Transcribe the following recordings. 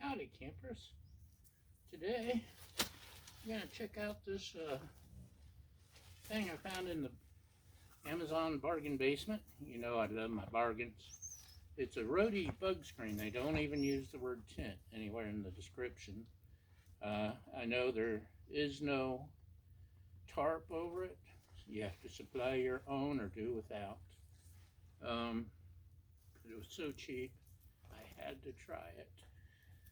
Howdy campers. Today I'm going to check out this thing I found in the Amazon bargain basement. You know I love my bargains. It's a Roadie bug screen. They don't even use the word tint anywhere in the description. I know there is no tarp over it. You have to supply your own or do without. It was so cheap, I had to try it.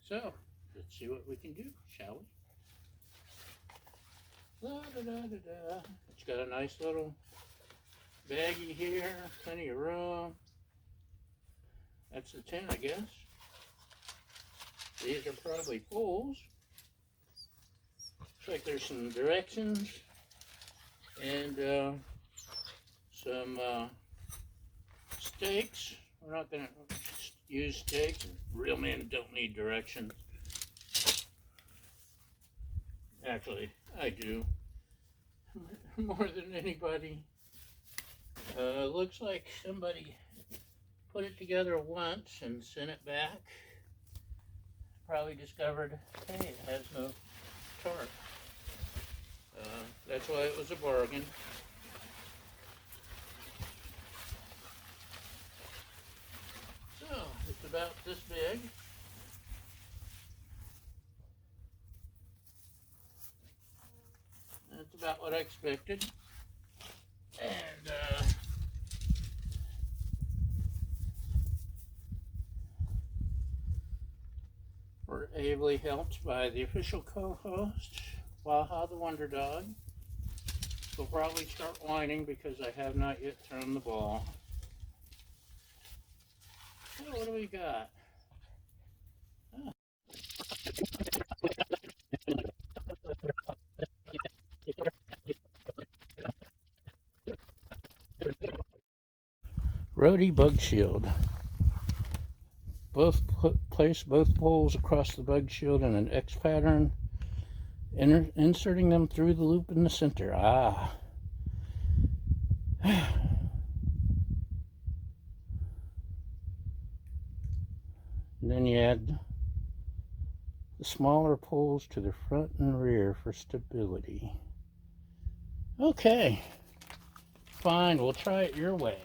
So, let's see what we can do, shall we? La da da da da. It's got a nice little baggie here, plenty of room. That's the tin, I guess. These are probably poles. Looks like there's some directions and some stakes. We're not going to use stakes. Real men don't need directions. Actually, I do. More than anybody. Looks like somebody put it together once and sent it back. Probably discovered, hey, it has no tarp. That's why it was a bargain. So, it's about this big. That's about what I expected. And we're ably helped by the official co-host, Waha the Wonder Dog. He'll probably start whining because I have not yet thrown the ball. So what do we got? Oh. Roadie bug shield. Place both poles across the bug shield in an X pattern, inserting them through the loop in the center. Ah. And then you add the smaller poles to the front and rear for stability. Okay. Fine, we'll try it your way.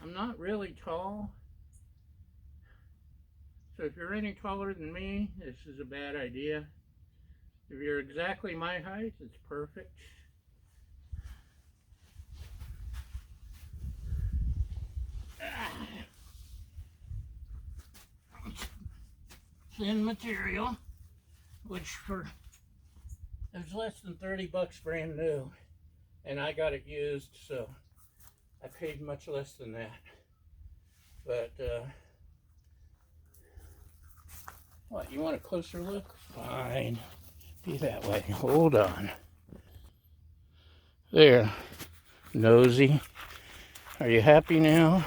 I'm not really tall, so if you're any taller than me, this is a bad idea. If you're exactly my height, it's perfect. Thin material, which it was less than 30 bucks brand new, and I got it used, so I paid much less than that. But what, you want a closer look? Fine, be that way. Hold on. There, nosy. Are you happy now?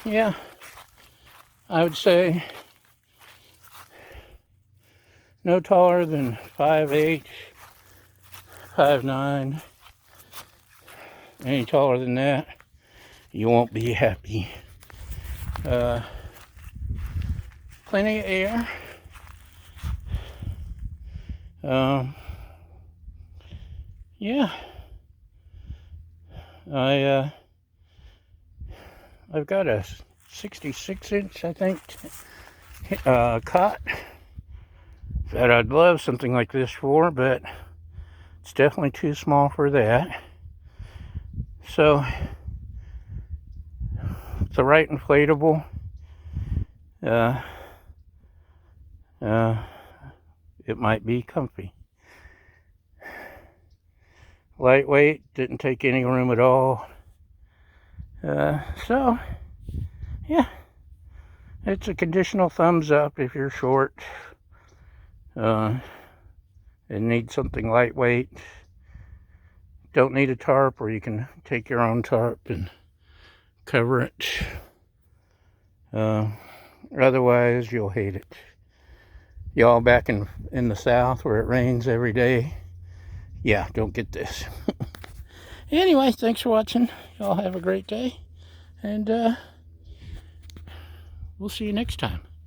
Yeah, I would say no taller than 5'8", 5'9". Any taller than that, you won't be happy. Plenty of air. Yeah. I've got a 66-inch, I think, cot that I'd love something like this for, but it's definitely too small for that. So, it's the right inflatable. It might be comfy. Lightweight, didn't take any room at all. So, yeah, it's a conditional thumbs up if you're short and need something lightweight. Don't need a tarp, or you can take your own tarp and cover it. Otherwise, you'll hate it. Y'all back in the south where it rains every day, yeah, don't get this. Anyway, thanks for watching. Y'all have a great day, and we'll see you next time.